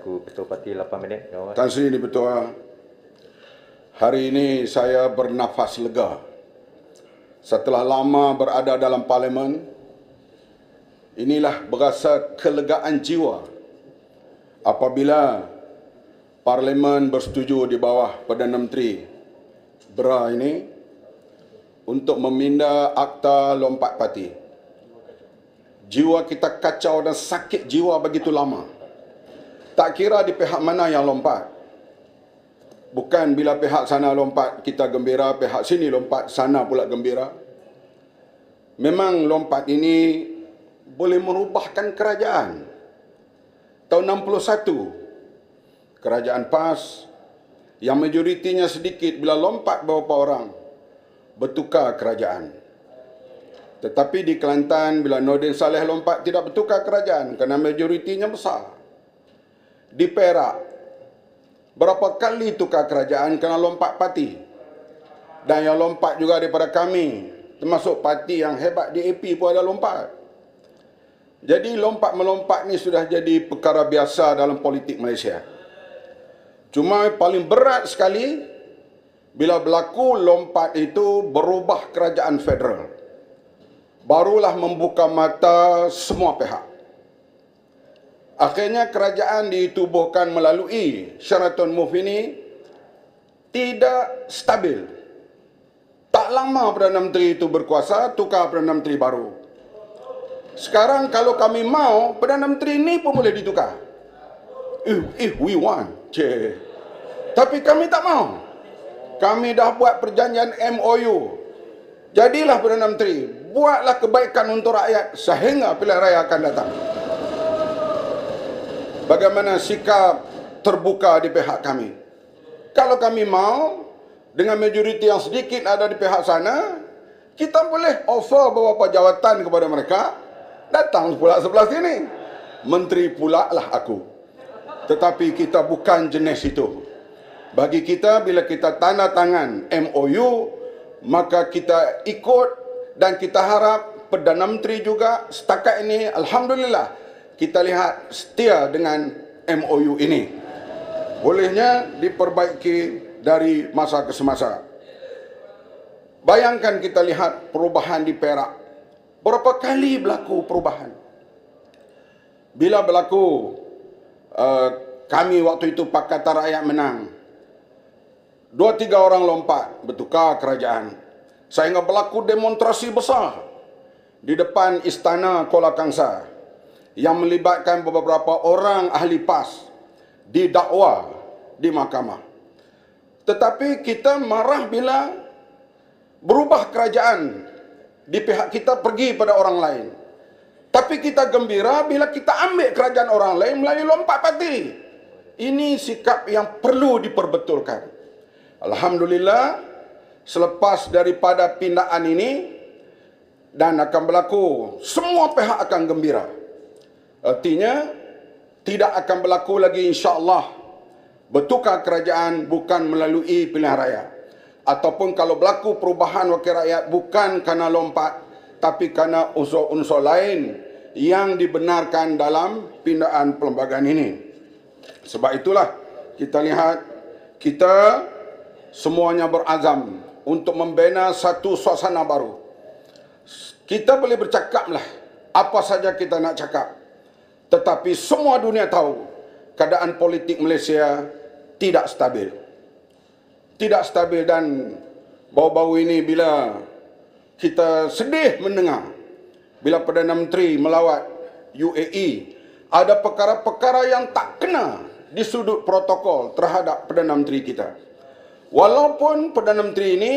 selaku Ketua Parti 8 minit. Tan Sri Dipertua, hari ini saya bernafas lega. Setelah lama berada dalam parlimen, inilah berasa kelegaan jiwa apabila parlimen bersetuju di bawah Perdana Menteri BRA ini untuk meminda Akta Lompat Parti. Jiwa kita kacau dan sakit jiwa begitu lama. Tak kira di pihak mana yang lompat. Bukan bila pihak sana lompat kita gembira, pihak sini lompat sana pula gembira. Memang lompat ini boleh merubahkan kerajaan. Tahun 61, kerajaan PAS yang majoritinya sedikit bila lompat beberapa orang bertukar kerajaan. Tetapi di Kelantan bila Nordin Saleh lompat tidak bertukar kerajaan kerana majoritinya besar. Di Perak, berapa kali tukar kerajaan kerana lompat parti. Dan yang lompat juga daripada kami, termasuk parti yang hebat di AP pun ada lompat. Jadi lompat-melompat ni sudah jadi perkara biasa dalam politik Malaysia. Cuma paling berat sekali bila berlaku lompat itu berubah kerajaan federal. Barulah membuka mata semua pihak. Akhirnya kerajaan ditubuhkan melalui Sheraton Move ini tidak stabil. Tak lama Perdana Menteri itu berkuasa, tukar Perdana Menteri baru. Sekarang kalau kami mau, Perdana Menteri ini pun boleh ditukar. If we want. Tapi kami tak mau. Kami dah buat perjanjian MOU. Jadilah Perdana Menteri, buatlah kebaikan untuk rakyat sehingga pilihan raya akan datang. Bagaimana sikap terbuka di pihak kami? Kalau kami mau, dengan majoriti yang sedikit ada di pihak sana, kita boleh offer beberapa jawatan kepada mereka, datang pula sebelah sini. Menteri pula lah aku. Tetapi kita bukan jenis itu. Bagi kita, bila kita tanda tangan MOU, maka kita ikut dan kita harap Perdana Menteri juga setakat ini, Alhamdulillah, kita lihat setia dengan MOU ini. Bolehnya diperbaiki dari masa ke semasa. Bayangkan kita lihat perubahan di Perak. Berapa kali berlaku perubahan? Bila berlaku, kami waktu itu Pakatan Rakyat menang. 2-3 orang lompat, bertukar kerajaan. Sehingga berlaku demonstrasi besar di depan Istana Kuala Kangsar yang melibatkan beberapa orang ahli PAS didakwa di mahkamah. Tetapi kita marah bila berubah kerajaan di pihak kita pergi pada orang lain. Tapi kita gembira bila kita ambil kerajaan orang lain melalui lompat parti. Ini sikap yang perlu diperbetulkan. Alhamdulillah, selepas daripada pindaan ini dan akan berlaku, semua pihak akan gembira. Artinya, tidak akan berlaku lagi insya-Allah bertukar kerajaan bukan melalui pilihan raya. Ataupun kalau berlaku perubahan wakil rakyat bukan kerana lompat, tapi kerana unsur-unsur lain yang dibenarkan dalam pindaan perlembagaan ini. Sebab itulah kita lihat, kita semuanya berazam untuk membina satu suasana baru. Kita boleh bercakaplah apa saja kita nak cakap. Tetapi semua dunia tahu keadaan politik Malaysia tidak stabil. Tidak stabil dan baru-baru ini bila kita sedih mendengar bila Perdana Menteri melawat UAE, ada perkara-perkara yang tak kena di sudut protokol terhadap Perdana Menteri kita. Walaupun Perdana Menteri ini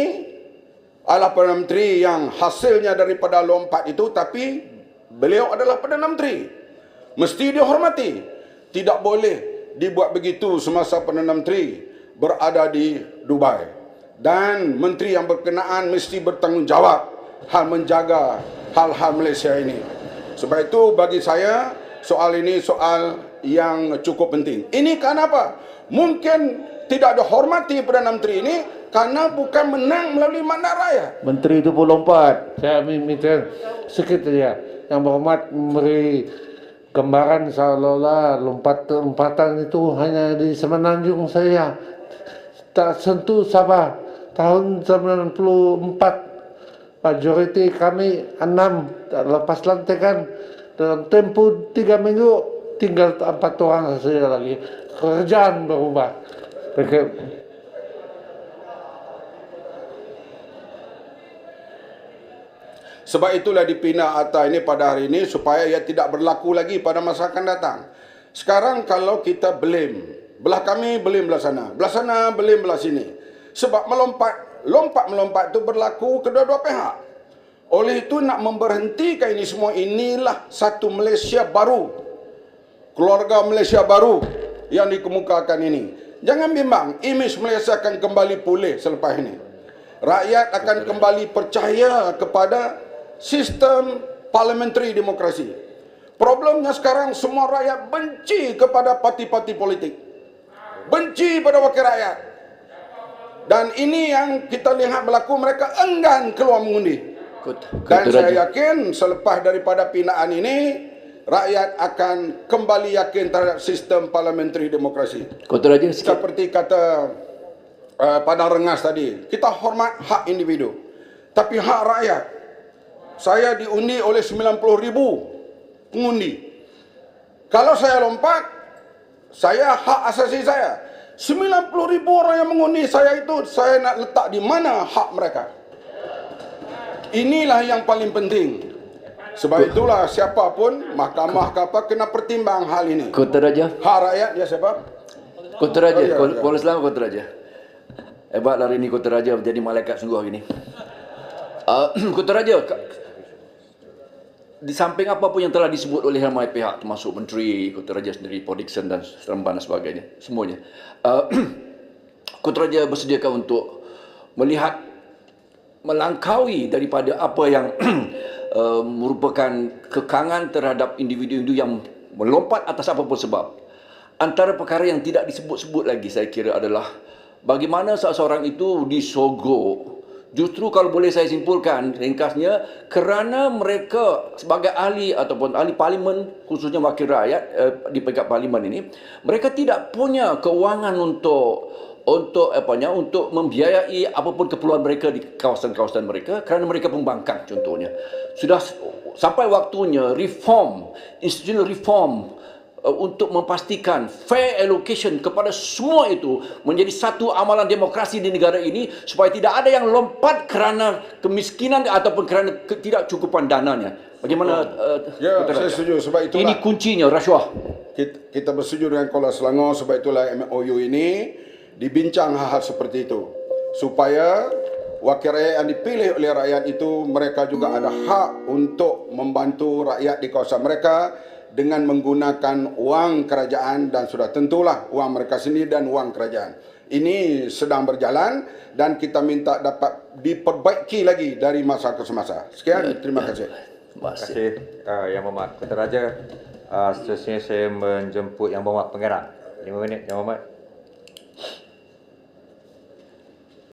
adalah Perdana Menteri yang hasilnya daripada lompat itu, tapi beliau adalah Perdana Menteri. Mesti dihormati. Tidak boleh dibuat begitu semasa Perdana Menteri berada di Dubai. Dan menteri yang berkenaan mesti bertanggungjawab hal menjaga hal-hal Malaysia ini. Sebab itu bagi saya soal ini soal yang cukup penting. Ini kenapa? Mungkin tidak dihormati Perdana Menteri ini karena bukan menang melalui mandat rakyat. Menteri itu pun lompat. Saya minta sekretariat yang berhormat memberi gambaran seolah-olah lompatan itu hanya di Semenanjung saya. Tak sentuh Sabah. Tahun 94, majoriti kami 6, lepas lantikan dalam tempo 3 minggu, tinggal 4 orang saja lagi. Kerjaan berubah. Sebab itulah dipindah ATA ini pada hari ini supaya ia tidak berlaku lagi pada masa akan datang. Sekarang kalau kita blame, belah kami blame belah sana blame belah sini. Sebab melompat itu berlaku kedua-dua pihak. Oleh itu nak memberhentikan ini semua, inilah satu Malaysia baru. Keluarga Malaysia baru yang dikemukakan ini. Jangan bimbang, imej Malaysia akan kembali pulih selepas ini. Rakyat akan kembali percaya kepada sistem parliamentary demokrasi. Problemnya sekarang semua rakyat benci kepada parti-parti politik. Benci pada wakil rakyat. Dan ini yang kita lihat berlaku, mereka enggan keluar mengundi. Dan saya yakin selepas daripada pindahan ini, rakyat akan kembali yakin terhadap sistem parliamentary demokrasi. Seperti kata Padang Rengas tadi, kita hormat hak individu. Tapi hak rakyat, saya diundi oleh 90,000 pengundi. Kalau saya lompat, saya hak asasi saya. 90,000 orang yang mengundi saya itu, saya nak letak di mana hak mereka? Inilah yang paling penting. Sebab itulah siapapun, mahkamah ke apa, kena pertimbang hal ini. Kota Raja. Hak rakyat, ya siapa? Kota Raja, Kuala Selangor Kota Raja. Hebat hari ini Kota Raja menjadi malaikat sungguh hari ini. Kota Raja, di samping apa pun yang telah disebut oleh ramai pihak, termasuk Menteri Kota Raja sendiri, Paul Dickson dan Seremban dan sebagainya, semuanya, Kota Raja bersediakah untuk melihat, melangkaui daripada apa yang merupakan kekangan terhadap individu-individu yang melompat atas apapun sebab. Antara perkara yang tidak disebut-sebut lagi saya kira adalah bagaimana seseorang itu disogok. Justru kalau boleh saya simpulkan ringkasnya, kerana mereka sebagai ahli ataupun ahli parlimen, khususnya wakil rakyat di peringkat parlimen ini, mereka tidak punya kewangan untuk membiayai apapun keperluan mereka di kawasan-kawasan mereka kerana mereka pembangkang contohnya. Sudah sampai waktunya institutional reform untuk memastikan fair allocation kepada semua itu menjadi satu amalan demokrasi di negara ini supaya tidak ada yang lompat kerana kemiskinan ataupun kerana ketidakcukupan dananya. Bagaimana? Ya, saya setuju. Sebab itulah ini kuncinya, rasuah. Kita bersetuju dengan Kuala Selangor. Sebab itulah MOU ini dibincang hal-hal seperti itu. Supaya wakil rakyat yang dipilih oleh rakyat itu, mereka juga ada hak untuk membantu rakyat di kawasan mereka dengan menggunakan wang kerajaan, dan sudah tentulah wang mereka sendiri dan wang kerajaan. Ini sedang berjalan dan kita minta dapat diperbaiki lagi dari masa ke semasa. Sekian, terima kasih. Terima kasih Yang Berhormat Kota Raja. Seterusnya saya menjemput Yang Berhormat Pengarah. 5 minit Yang Berhormat.